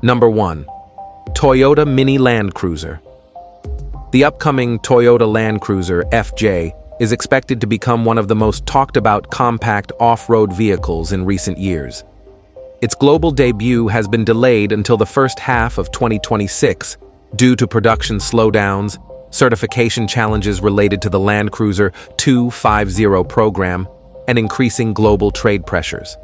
Number 1. Toyota Mini Land Cruiser. The upcoming Toyota Land Cruiser FJ is expected to become one of the most talked about compact off-road vehicles in recent years. Its global debut has been delayed until the first half of 2026 due to production slowdowns, certification challenges related to the Land Cruiser 250 program, and increasing global trade pressures.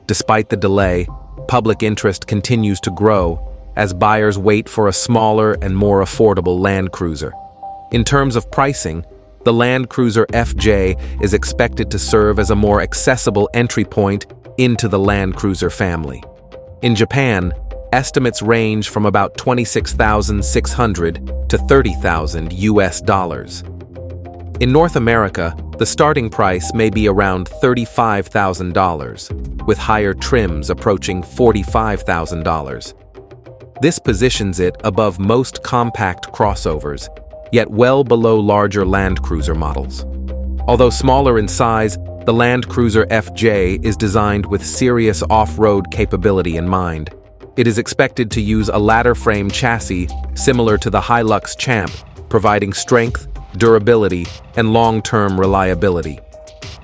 Despite the delay, public interest continues to grow as buyers wait for a smaller and more affordable Land Cruiser. In terms of pricing, the Land Cruiser FJ is expected to serve as a more accessible entry point into the Land Cruiser family. In Japan, estimates range from about $26,600 to $30,000. In North America, the starting price may be around $35,000, with higher trims approaching $45,000. This positions it above most compact crossovers, yet well below larger Land Cruiser models. Although smaller in size, the Land Cruiser FJ is designed with serious off-road capability in mind. It is expected to use a ladder frame chassis similar to the Hilux Champ, providing strength, durability, and long-term reliability.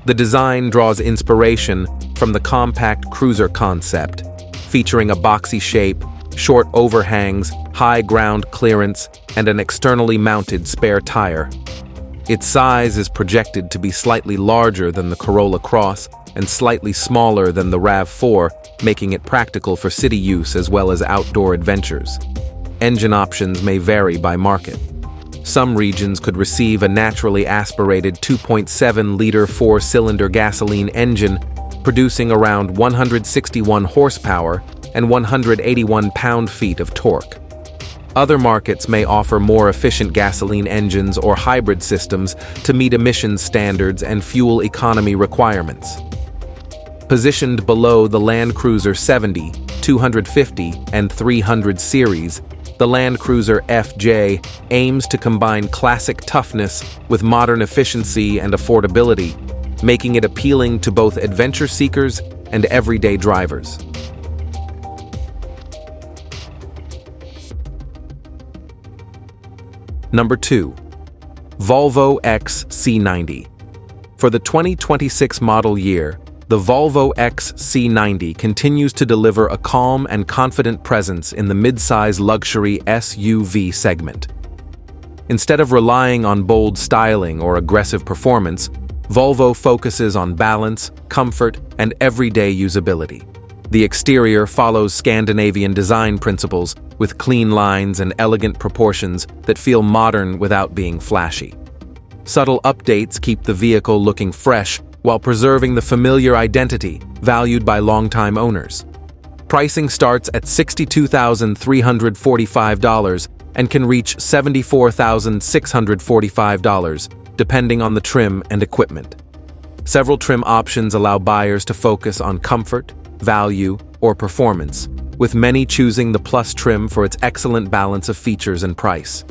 The design draws inspiration from the compact cruiser concept, featuring a boxy shape, short overhangs, high ground clearance, and an externally mounted spare tire. Its size is projected to be slightly larger than the Corolla Cross and slightly smaller than the RAV4, making it practical for city use as well as outdoor adventures. Engine options may vary by market. Some regions could receive a naturally aspirated 2.7-liter four-cylinder gasoline engine, producing around 161 horsepower and 181 pound-feet of torque. Other markets may offer more efficient gasoline engines or hybrid systems to meet emissions standards and fuel economy requirements. Positioned below the Land Cruiser 70, 250, and 300 series, the Land Cruiser FJ aims to combine classic toughness with modern efficiency and affordability, making it appealing to both adventure seekers and everyday drivers. Number 2. Volvo XC90. For the 2026 model year, the Volvo XC90 continues to deliver a calm and confident presence in the mid-size luxury SUV segment. Instead of relying on bold styling or aggressive performance, Volvo focuses on balance, comfort, and everyday usability. The exterior follows Scandinavian design principles with clean lines and elegant proportions that feel modern without being flashy. Subtle updates keep the vehicle looking fresh while preserving the familiar identity valued by longtime owners. Pricing starts at $62,345 and can reach $74,645, depending on the trim and equipment. Several trim options allow buyers to focus on comfort, value, or performance, with many choosing the Plus trim for its excellent balance of features and price.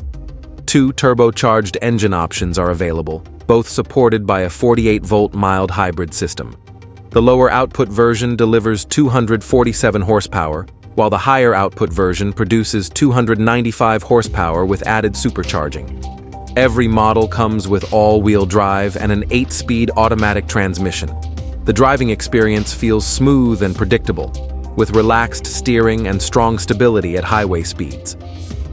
2 turbocharged engine options are available, both supported by a 48-volt mild hybrid system. The lower output version delivers 247 horsepower, while the higher output version produces 295 horsepower with added supercharging. Every model comes with all-wheel drive and an 8-speed automatic transmission. The driving experience feels smooth and predictable, with relaxed steering and strong stability at highway speeds.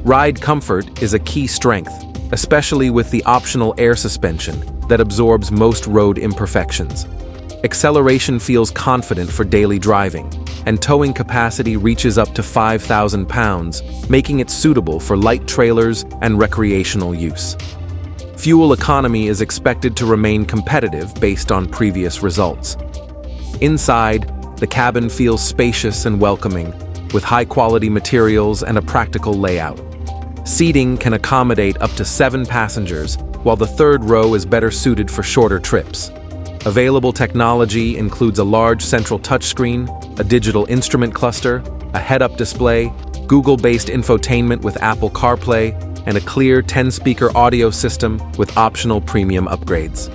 Ride comfort is a key strength, especially with the optional air suspension that absorbs most road imperfections. Acceleration feels confident for daily driving, and towing capacity reaches up to 5,000 pounds, making it suitable for light trailers and recreational use. Fuel economy is expected to remain competitive based on previous results. Inside, the cabin feels spacious and welcoming, with high-quality materials and a practical layout. Seating can accommodate up to 7 passengers, while the third row is better suited for shorter trips. Available technology includes a large central touchscreen, a digital instrument cluster, a head-up display, Google-based infotainment with Apple CarPlay, and a clear 10-speaker audio system with optional premium upgrades.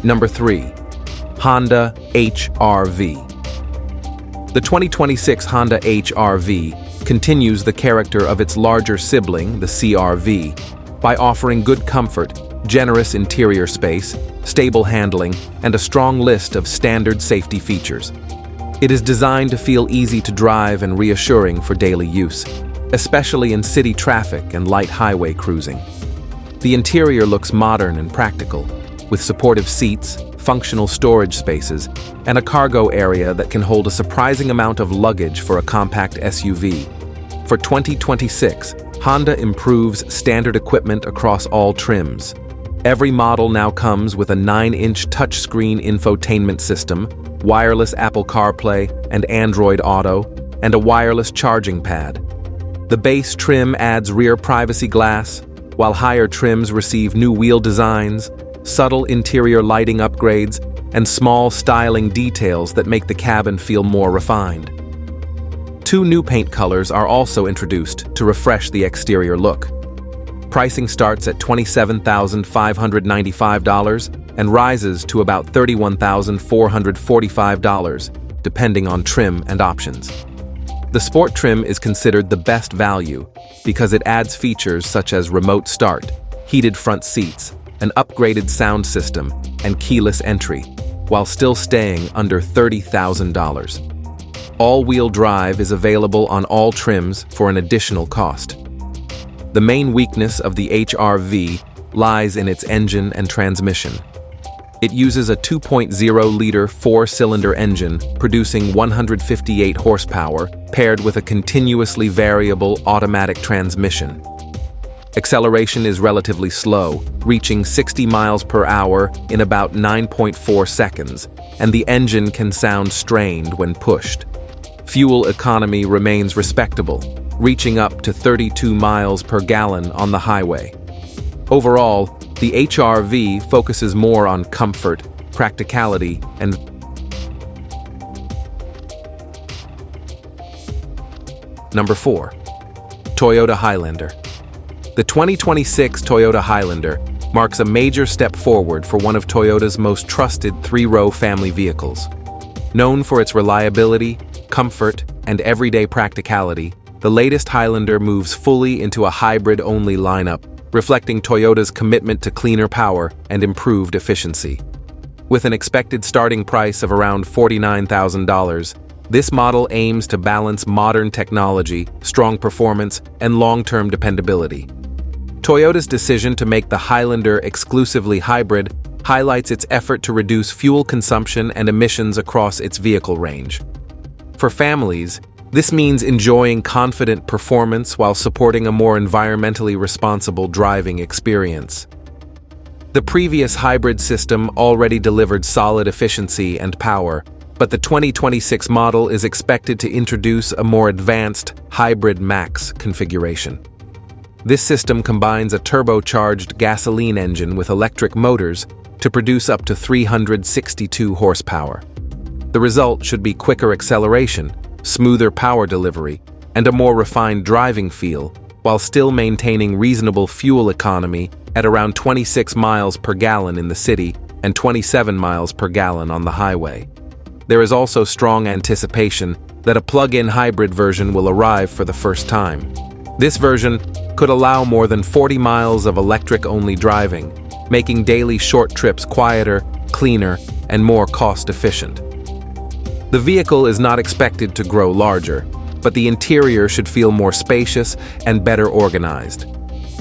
Number 3. Honda HR-V. The 2026 Honda HR-V continues the character of its larger sibling, the CR-V, by offering good comfort, generous interior space, stable handling, and a strong list of standard safety features. It is designed to feel easy to drive and reassuring for daily use, especially in city traffic and light highway cruising. The interior looks modern and practical, with supportive seats, functional storage spaces, and a cargo area that can hold a surprising amount of luggage for a compact SUV. For 2026, Honda improves standard equipment across all trims. Every model now comes with a 9-inch touchscreen infotainment system, wireless Apple CarPlay and Android Auto, and a wireless charging pad. The base trim adds rear privacy glass, while higher trims receive new wheel designs, subtle interior lighting upgrades, and small styling details that make the cabin feel more refined. 2 new paint colors are also introduced to refresh the exterior look. Pricing starts at $27,595 and rises to about $31,445, depending on trim and options. The Sport trim is considered the best value because it adds features such as remote start, heated front seats, an upgraded sound system, and keyless entry, while still staying under $30,000. All-wheel drive is available on all trims for an additional cost. The main weakness of the HR-V lies in its engine and transmission. It uses a 2.0-liter 4-cylinder engine producing 158 horsepower paired with a continuously variable automatic transmission. Acceleration is relatively slow, reaching 60 miles per hour in about 9.4 seconds, and the engine can sound strained when pushed. Fuel economy remains respectable, reaching up to 32 miles per gallon on the highway. Overall, the HR-V focuses more on comfort, practicality, and Number 4. Toyota Highlander. The 2026 Toyota Highlander marks a major step forward for one of Toyota's most trusted 3-row family vehicles. Known for its reliability, comfort, and everyday practicality, the latest Highlander moves fully into a hybrid-only lineup, reflecting Toyota's commitment to cleaner power and improved efficiency. With an expected starting price of around $49,000, this model aims to balance modern technology, strong performance, and long-term dependability. Toyota's decision to make the Highlander exclusively hybrid highlights its effort to reduce fuel consumption and emissions across its vehicle range. For families, this means enjoying confident performance while supporting a more environmentally responsible driving experience. The previous hybrid system already delivered solid efficiency and power, but the 2026 model is expected to introduce a more advanced Hybrid Max configuration. This system combines a turbocharged gasoline engine with electric motors to produce up to 362 horsepower. The result should be quicker acceleration, smoother power delivery, and a more refined driving feel, while still maintaining reasonable fuel economy at around 26 miles per gallon in the city and 27 miles per gallon on the highway. There is also strong anticipation that a plug-in hybrid version will arrive for the first time. This version could allow more than 40 miles of electric-only driving, making daily short trips quieter, cleaner, and more cost-efficient. The vehicle is not expected to grow larger, but the interior should feel more spacious and better organized.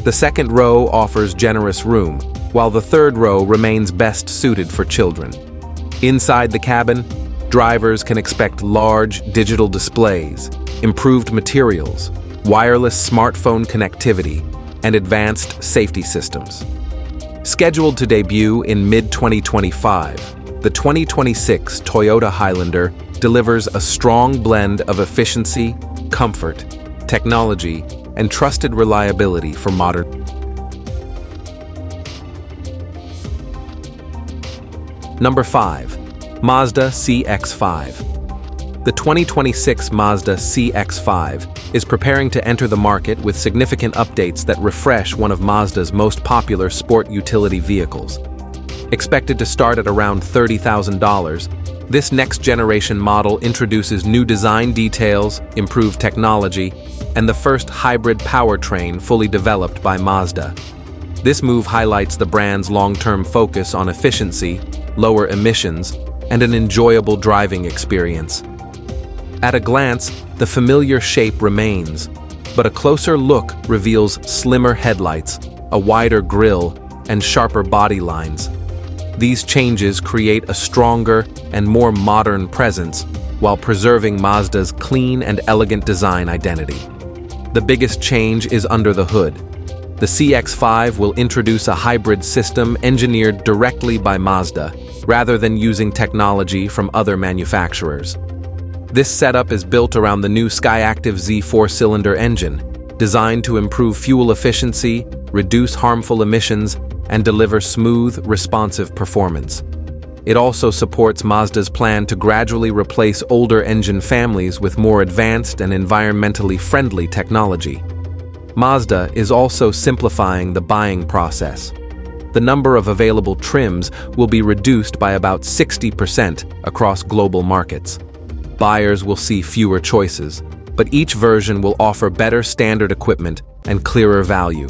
The second row offers generous room, while the third row remains best suited for children. Inside the cabin, drivers can expect large digital displays, improved materials, wireless smartphone connectivity, and advanced safety systems. Scheduled to debut in mid-2025, the 2026 Toyota Highlander delivers a strong blend of efficiency, comfort, technology, and trusted reliability for modern. Number 5. Mazda CX-5. The 2026 Mazda CX-5 is preparing to enter the market with significant updates that refresh one of Mazda's most popular sport utility vehicles. Expected to start at around $30,000, this next-generation model introduces new design details, improved technology, and the first hybrid powertrain fully developed by Mazda. This move highlights the brand's long-term focus on efficiency, lower emissions, and an enjoyable driving experience. At a glance, the familiar shape remains, but a closer look reveals slimmer headlights, a wider grille, and sharper body lines. These changes create a stronger and more modern presence while preserving Mazda's clean and elegant design identity. The biggest change is under the hood. The CX-5 will introduce a hybrid system engineered directly by Mazda, rather than using technology from other manufacturers. This setup is built around the new Skyactiv Z four-cylinder engine, designed to improve fuel efficiency, reduce harmful emissions, and deliver smooth, responsive performance. It also supports Mazda's plan to gradually replace older engine families with more advanced and environmentally friendly technology. Mazda is also simplifying the buying process. The number of available trims will be reduced by about 60% across global markets. Buyers will see fewer choices, but each version will offer better standard equipment and clearer value.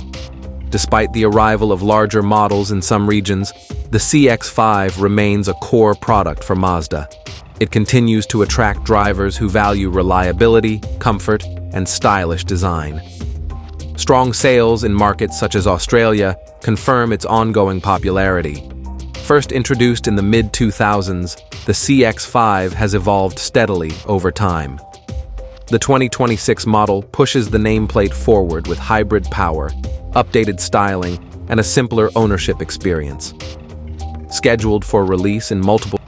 Despite the arrival of larger models in some regions, the CX-5 remains a core product for Mazda. It continues to attract drivers who value reliability, comfort, and stylish design. Strong sales in markets such as Australia confirm its ongoing popularity. First introduced in the mid-2000s, the CX-5 has evolved steadily over time. The 2026 model pushes the nameplate forward with hybrid power, updated styling, and a simpler ownership experience. Scheduled for release in multiple